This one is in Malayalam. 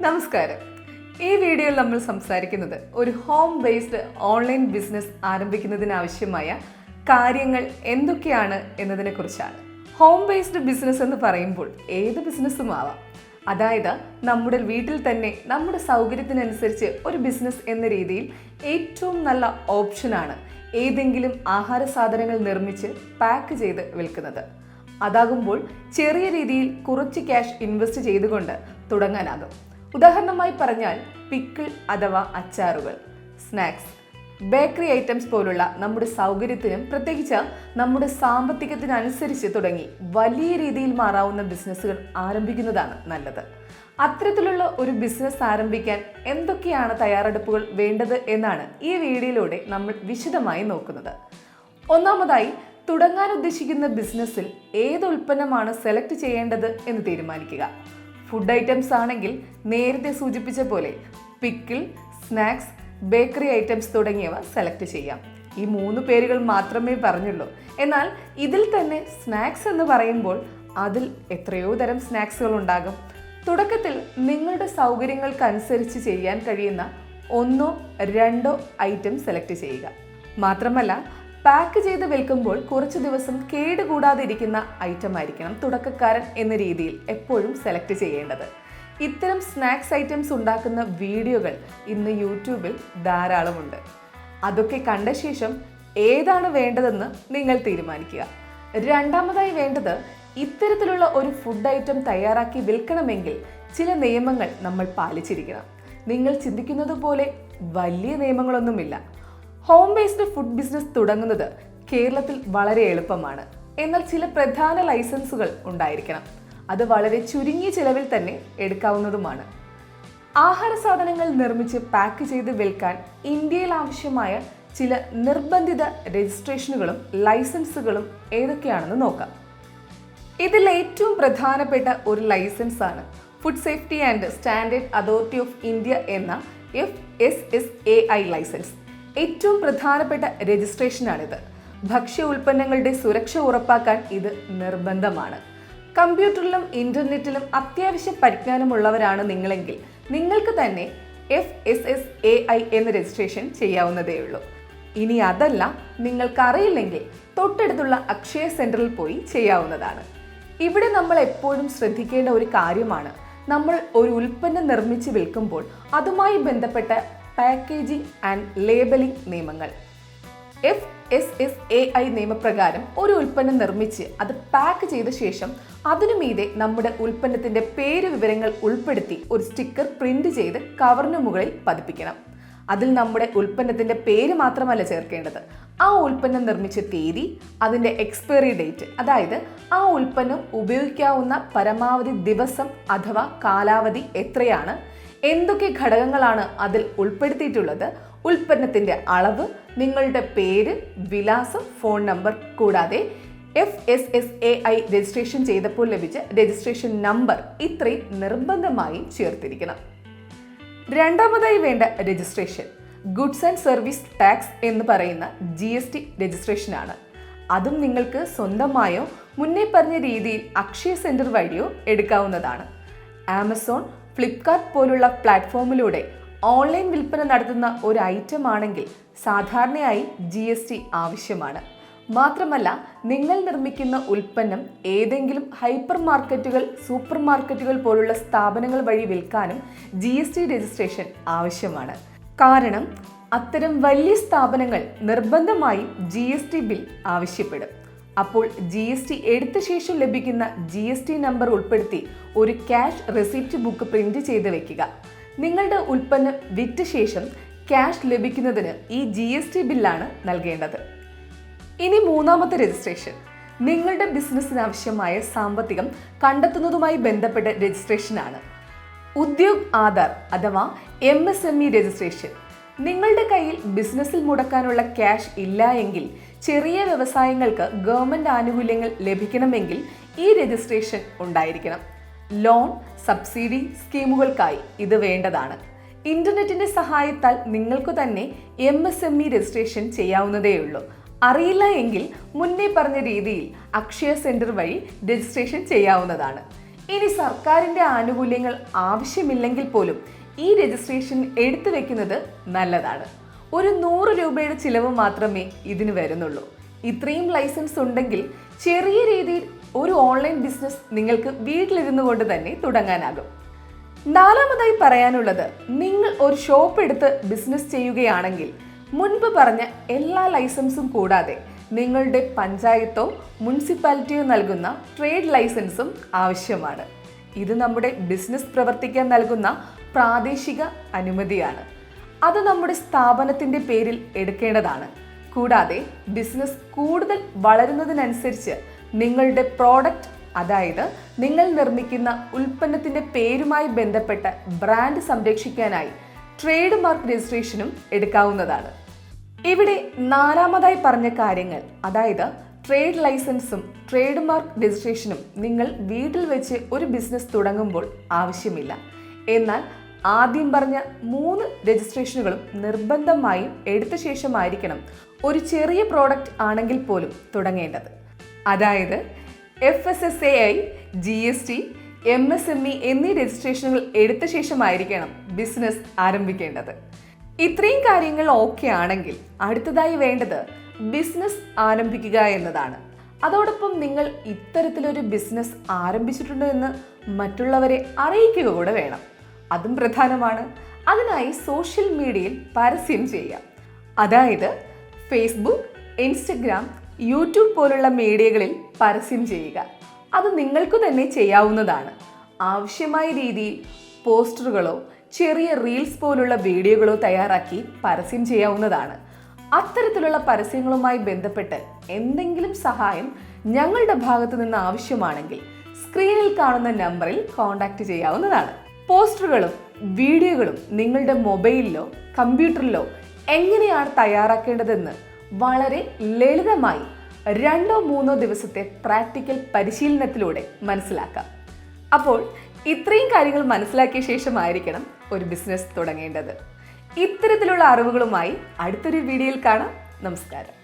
നമസ്കാരം. ഈ വീഡിയോയിൽ നമ്മൾ സംസാരിക്കുന്നത് ഒരു ഹോം ബേസ്ഡ് ഓൺലൈൻ ബിസിനസ് ആരംഭിക്കുന്നതിനാവശ്യമായ കാര്യങ്ങൾ എന്തൊക്കെയാണ് എന്നതിനെ കുറിച്ചാണ്. ഹോം ബേസ്ഡ് ബിസിനസ് എന്ന് പറയുമ്പോൾ ഏത് ബിസിനസ്സും ആവാം. അതായത് നമ്മുടെ വീട്ടിൽ തന്നെ നമ്മുടെ സൗകര്യത്തിനനുസരിച്ച് ഒരു ബിസിനസ് എന്ന രീതിയിൽ ഏറ്റവും നല്ല ഓപ്ഷനാണ് ഏതെങ്കിലും ആഹാര സാധനങ്ങൾ നിർമ്മിച്ച് പാക്ക് ചെയ്ത് വിൽക്കുന്നത്. അതാകുമ്പോൾ ചെറിയ രീതിയിൽ കുറച്ച് ക്യാഷ് ഇൻവെസ്റ്റ് ചെയ്തുകൊണ്ട് തുടങ്ങാനാകും. ഉദാഹരണമായി പറഞ്ഞാൽ പിക്കിൾ അഥവാ അച്ചാറുകൾ, സ്നാക്സ്, ബേക്കറി ഐറ്റംസ് പോലുള്ള നമ്മുടെ സൗകര്യത്തിനും പ്രത്യേകിച്ച് നമ്മുടെ സാമ്പത്തികത്തിനനുസരിച്ച് തുടങ്ങി വലിയ രീതിയിൽ മാറാവുന്ന ബിസിനസ്സുകൾ ആരംഭിക്കുന്നതാണ് നല്ലത്. അത്തരത്തിലുള്ള ഒരു ബിസിനസ് ആരംഭിക്കാൻ എന്തൊക്കെയാണ് തയ്യാറെടുപ്പുകൾ വേണ്ടത് എന്നാണ് ഈ വീഡിയോയിലൂടെ നമ്മൾ വിശദമായി നോക്കുന്നത്. ഒന്നാമതായി, തുടങ്ങാൻ ഉദ്ദേശിക്കുന്ന ബിസിനസ്സിൽ ഏത് ഉൽപ്പന്നമാണ് സെലക്ട് ചെയ്യേണ്ടത് എന്ന് തീരുമാനിക്കുക. ഫുഡ് ഐറ്റംസ് ആണെങ്കിൽ നേരത്തെ സൂചിപ്പിച്ച പോലെ പിക്കിൾ, സ്നാക്സ്, ബേക്കറി ഐറ്റംസ് തുടങ്ങിയവ സെലക്ട് ചെയ്യാം. ഈ 3 പേരുകൾ മാത്രമേ പറഞ്ഞുള്ളൂ. എന്നാൽ ഇതിൽ തന്നെ സ്നാക്സ് എന്ന് പറയുമ്പോൾ അതിൽ എത്രയോ തരം സ്നാക്സുകൾ ഉണ്ടാകും. തുടക്കത്തിൽ നിങ്ങളുടെ സൗകര്യങ്ങൾക്കനുസരിച്ച് ചെയ്യാൻ കഴിയുന്ന 1 or 2 ഐറ്റം സെലക്ട് ചെയ്യുക. മാത്രമല്ല, പാക്ക് ചെയ്ത് വിൽക്കുമ്പോൾ കുറച്ച് ദിവസം കേടുകൂടാതെ ഇരിക്കുന്ന ഐറ്റം ആയിരിക്കണം തുടക്കക്കാരൻ എന്ന രീതിയിൽ എപ്പോഴും സെലക്ട് ചെയ്യേണ്ടത്. ഇത്തരം സ്നാക്സ് ഐറ്റംസ് ഉണ്ടാക്കുന്ന വീഡിയോകൾ ഇന്ന് യൂട്യൂബിൽ ധാരാളമുണ്ട്. അതൊക്കെ കണ്ട ശേഷം ഏതാണ് വേണ്ടതെന്ന് നിങ്ങൾ തീരുമാനിക്കുക. രണ്ടാമതായി വേണ്ടത്, ഇത്തരത്തിലുള്ള ഒരു ഫുഡ് ഐറ്റം തയ്യാറാക്കി വിൽക്കണമെങ്കിൽ ചില നിയമങ്ങൾ നമ്മൾ പാലിച്ചിരിക്കണം. നിങ്ങൾ ചിന്തിക്കുന്നത് പോലെ വലിയ നിയമങ്ങളൊന്നുമില്ല. ഹോം ബേസ്ഡ് ഫുഡ് ബിസിനസ് തുടങ്ങുന്നത് കേരളത്തിൽ വളരെ എളുപ്പമാണ്. എന്നാൽ ചില പ്രധാന ലൈസൻസുകൾ ഉണ്ടായിരിക്കണം. അത് വളരെ ചുരുങ്ങിയ ചിലവിൽ തന്നെ എടുക്കാവുന്നതുമാണ്. ആഹാര സാധനങ്ങൾ നിർമ്മിച്ച് പാക്ക് ചെയ്ത് വിൽക്കാൻ ഇന്ത്യയിൽ ആവശ്യമായ ചില നിർബന്ധിത രജിസ്ട്രേഷനുകളും ലൈസൻസുകളും ഏതൊക്കെയാണെന്ന് നോക്കാം. ഇതിൽ ഏറ്റവും പ്രധാനപ്പെട്ട ഒരു ലൈസൻസാണ് food safety and standard authority of India എന്ന FSSAI ലൈസൻസ്. ഏറ്റവും പ്രധാനപ്പെട്ട രജിസ്ട്രേഷനാണിത്. ഭക്ഷ്യ ഉൽപ്പന്നങ്ങളുടെ സുരക്ഷ ഉറപ്പാക്കാൻ ഇത് നിർബന്ധമാണ്. കമ്പ്യൂട്ടറിലും ഇന്റർനെറ്റിലും അത്യാവശ്യ പരിജ്ഞാനമുള്ളവരാണ് നിങ്ങളെങ്കിൽ നിങ്ങൾക്ക് തന്നെ FSSAI എന്ന രജിസ്ട്രേഷൻ ചെയ്യാവുന്നതേ ഉള്ളൂ. ഇനി അതല്ല, നിങ്ങൾക്കറിയില്ലെങ്കിൽ തൊട്ടടുത്തുള്ള അക്ഷയ സെന്ററിൽ പോയി ചെയ്യാവുന്നതാണ്. ഇവിടെ നമ്മൾ എപ്പോഴും ശ്രദ്ധിക്കേണ്ട ഒരു കാര്യമാണ്, നമ്മൾ ഒരു ഉൽപ്പന്നം നിർമ്മിച്ച് വിൽക്കുമ്പോൾ അതുമായി ബന്ധപ്പെട്ട പാക്കേജിംഗ് ആൻഡ് ലേബലിംഗ് നിയമങ്ങൾ. FSSAI നിയമപ്രകാരം ഒരു ഉൽപ്പന്നം നിർമ്മിച്ച് അത് പാക്ക് ചെയ്ത ശേഷം അതിനു മീതെ നമ്മുടെ ഉൽപ്പന്നത്തിന്റെ പേര് വിവരങ്ങൾ ഉൾപ്പെടുത്തി ഒരു സ്റ്റിക്കർ പ്രിന്റ് ചെയ്ത് കവറിന് മുകളിൽ പതിപ്പിക്കണം. അതിൽ നമ്മുടെ ഉൽപ്പന്നത്തിന്റെ പേര് മാത്രമല്ല ചേർക്കേണ്ടത്, ആ ഉൽപ്പന്നം നിർമ്മിച്ച തീയതി, അതിന്റെ എക്സ്പയറി ഡേറ്റ്, അതായത് ആ ഉൽപ്പന്നം ഉപയോഗിക്കാവുന്ന പരമാവധി ദിവസം അഥവാ കാലാവധി എത്രയാണ്, എന്തൊക്കെ ഘടകങ്ങളാണ് അതിൽ ഉൾപ്പെടുത്തിയിട്ടുള്ളത്, ഉൽപ്പന്നത്തിന്റെ അളവ്, നിങ്ങളുടെ പേര്, വിലാസം, ഫോൺ നമ്പർ, കൂടാതെ FSSAI രജിസ്ട്രേഷൻ ചെയ്തപ്പോൾ ലഭിച്ച രജിസ്ട്രേഷൻ നമ്പർ, ഇത്രയും നിർബന്ധമായും ചേർത്തിരിക്കണം. രണ്ടാമതായി വേണ്ട registration goods and service tax എന്ന് പറയുന്ന GST രജിസ്ട്രേഷനാണ്. അതും നിങ്ങൾക്ക് സ്വന്തമായോ മുന്നേ പറഞ്ഞ രീതിയിൽ അക്ഷയ സെന്റർ വഴിയോ എടുക്കാവുന്നതാണ്. ആമസോൺ, ഫ്ലിപ്കാർട്ട് പോലുള്ള പ്ലാറ്റ്ഫോമിലൂടെ ഓൺലൈൻ വിൽപ്പന നടത്തുന്ന ഒരു ഐറ്റം ആണെങ്കിൽ സാധാരണയായി GST ആവശ്യമാണ്. മാത്രമല്ല, നിങ്ങൾ നിർമ്മിക്കുന്ന ഉൽപ്പന്നം ഏതെങ്കിലും ഹൈപ്പർ മാർക്കറ്റുകൾ, സൂപ്പർ മാർക്കറ്റുകൾ പോലുള്ള സ്ഥാപനങ്ങൾ വഴി വിൽക്കാനും GST രജിസ്ട്രേഷൻ ആവശ്യമാണ്. കാരണം അത്തരം വലിയ സ്ഥാപനങ്ങൾ നിർബന്ധമായും GST ബിൽ ആവശ്യപ്പെടും. അപ്പോൾ GST എടുത്ത ശേഷം ലഭിക്കുന്ന GST നമ്പർ ഉൾപ്പെടുത്തി ഒരു ക്യാഷ് റെസിപ്റ്റ് ബുക്ക് പ്രിന്റ് ചെയ്ത് വെക്കുക. നിങ്ങളുടെ ഉൽപ്പന്നം വിറ്റ ശേഷം ക്യാഷ് ലഭിക്കുന്നതിന് ഈ GST ബില്ലാണ് നൽകേണ്ടത്. ഇനി മൂന്നാമത്തെ രജിസ്ട്രേഷൻ നിങ്ങളുടെ ബിസിനസ്സിന് ആവശ്യമായ സാമ്പത്തികം കണ്ടെത്തുന്നതുമായി ബന്ധപ്പെട്ട രജിസ്ട്രേഷനാണ്. ഉദ്യോഗ് ആധാർ അഥവാ MSME രജിസ്ട്രേഷൻ. നിങ്ങളുടെ കയ്യിൽ ബിസിനസ്സിൽ മുടക്കാനുള്ള ക്യാഷ് ഇല്ല എങ്കിൽ, ചെറിയ വ്യവസായങ്ങൾക്ക് ഗവൺമെന്റ് ആനുകൂല്യങ്ങൾ ലഭിക്കണമെങ്കിൽ ഈ രജിസ്ട്രേഷൻ ഉണ്ടായിരിക്കണം. ലോൺ, സബ്സിഡി സ്കീമുകൾക്കായി ഇത് വേണ്ടതാണ്. ഇന്റർനെറ്റിന്റെ സഹായത്താൽ നിങ്ങൾക്ക് തന്നെ MSME രജിസ്ട്രേഷൻ ചെയ്യാവുന്നതേയുള്ളൂ. അറിയില്ല എങ്കിൽ മുന്നേ പറഞ്ഞ രീതിയിൽ അക്ഷയ സെന്റർ വഴി രജിസ്ട്രേഷൻ ചെയ്യാവുന്നതാണ്. ഇനി സർക്കാരിൻ്റെ ആനുകൂല്യങ്ങൾ ആവശ്യമില്ലെങ്കിൽ പോലും ഈ രജിസ്ട്രേഷൻ എടുത്തു വെക്കുന്നത് നല്ലതാണ്. ഒരു 100 രൂപയുടെ ചിലവ് മാത്രമേ ഇതിന് വരുന്നുള്ളൂ. ഇത്രയും ലൈസൻസ് ഉണ്ടെങ്കിൽ ചെറിയ രീതിയിൽ ഒരു ഓൺലൈൻ ബിസിനസ് നിങ്ങൾക്ക് വീട്ടിലിരുന്നു കൊണ്ട് തന്നെ തുടങ്ങാനാകും. നാലാമതായി പറയാനുള്ളത്, നിങ്ങൾ ഒരു ഷോപ്പ് എടുത്ത് ബിസിനസ് ചെയ്യുകയാണെങ്കിൽ മുൻപ് പറഞ്ഞ എല്ലാ ലൈസൻസും കൂടാതെ നിങ്ങളുടെ പഞ്ചായത്തോ മുനിസിപ്പാലിറ്റിയോ നൽകുന്ന ട്രേഡ് ലൈസൻസും ആവശ്യമാണ്. ഇത് നമ്മുടെ ബിസിനസ് പ്രവർത്തിക്കാൻ നൽകുന്ന പ്രാദേശിക അനുമതിയാണ്. അത് നമ്മുടെ സ്ഥാപനത്തിൻ്റെ പേരിൽ എടുക്കേണ്ടതാണ്. കൂടാതെ ബിസിനസ് കൂടുതൽ വളരുന്നതിനനുസരിച്ച് നിങ്ങളുടെ പ്രോഡക്റ്റ്, അതായത് നിങ്ങൾ നിർമ്മിക്കുന്ന ഉൽപ്പന്നത്തിൻ്റെ പേരുമായി ബന്ധപ്പെട്ട ബ്രാൻഡ് സംരക്ഷിക്കാനായി ട്രേഡ് മാർക്ക് രജിസ്ട്രേഷനും എടുക്കാവുന്നതാണ്. ഇവിടെ നാലാമതായി പറഞ്ഞ കാര്യങ്ങൾ, അതായത് ട്രേഡ് ലൈസൻസും ട്രേഡ് മാർക്ക് രജിസ്ട്രേഷനും നിങ്ങൾ വീട്ടിൽ വെച്ച് ഒരു ബിസിനസ് തുടങ്ങുമ്പോൾ ആവശ്യമില്ല. എന്നാൽ ആദ്യം പറഞ്ഞ 3 രജിസ്ട്രേഷനുകളും നിർബന്ധമായും എടുത്ത ശേഷമായിരിക്കണം ഒരു ചെറിയ പ്രോഡക്റ്റ് ആണെങ്കിൽ പോലും തുടങ്ങേണ്ടത്. അതായത് FSSAI, GST, MSME എന്നീ രജിസ്ട്രേഷനുകൾ എടുത്ത ശേഷമായിരിക്കണം ബിസിനസ് ആരംഭിക്കേണ്ടത്. ഇത്രയും കാര്യങ്ങൾ ഓക്കെ ആണെങ്കിൽ അടുത്തതായി വേണ്ടത് ബിസിനസ് ആരംഭിക്കുക എന്നതാണ്. അതോടൊപ്പം നിങ്ങൾ ഇത്തരത്തിലൊരു ബിസിനസ് ആരംഭിച്ചിട്ടുണ്ട് എന്ന് മറ്റുള്ളവരെ അറിയിക്കുക കൂടെ വേണം. അതും പ്രധാനമാണ്. അതിനായി സോഷ്യൽ മീഡിയയിൽ പരസ്യം ചെയ്യാം. അതായത് ഫേസ്ബുക്ക്, ഇൻസ്റ്റഗ്രാം, യൂട്യൂബ് പോലുള്ള മീഡിയകളിൽ പരസ്യം ചെയ്യുക. അത് നിങ്ങൾക്ക് തന്നെ ചെയ്യാവുന്നതാണ്. ആവശ്യമായ രീതിയിൽ പോസ്റ്ററുകളോ ചെറിയ റീൽസ് പോലുള്ള വീഡിയോകളോ തയ്യാറാക്കി പരസ്യം ചെയ്യാവുന്നതാണ്. അത്തരത്തിലുള്ള പരസ്യങ്ങളുമായി ബന്ധപ്പെട്ട് എന്തെങ്കിലും സഹായം ഞങ്ങളുടെ ഭാഗത്തു നിന്ന് ആവശ്യമാണെങ്കിൽ സ്ക്രീനിൽ കാണുന്ന നമ്പറിൽ കോൺടാക്റ്റ് ചെയ്യാവുന്നതാണ്. പോസ്റ്ററുകളും വീഡിയോകളും നിങ്ങളുടെ മൊബൈലിലോ കമ്പ്യൂട്ടറിലോ എങ്ങനെയാണ് തയ്യാറാക്കേണ്ടതെന്ന് വളരെ ലളിതമായി 2-3 ദിവസത്തെ പ്രാക്ടിക്കൽ പരിശീലനത്തിലൂടെ മനസ്സിലാക്കാം. അപ്പോൾ ഇത്രയും കാര്യങ്ങൾ മനസ്സിലാക്കിയ ശേഷമായിരിക്കണം ഒരു ബിസിനസ് തുടങ്ങേണ്ടത്. ഇത്തരത്തിലുള്ള അറിവുകളുമായി അടുത്തൊരു വീഡിയോയിൽ കാണാം. നമസ്കാരം.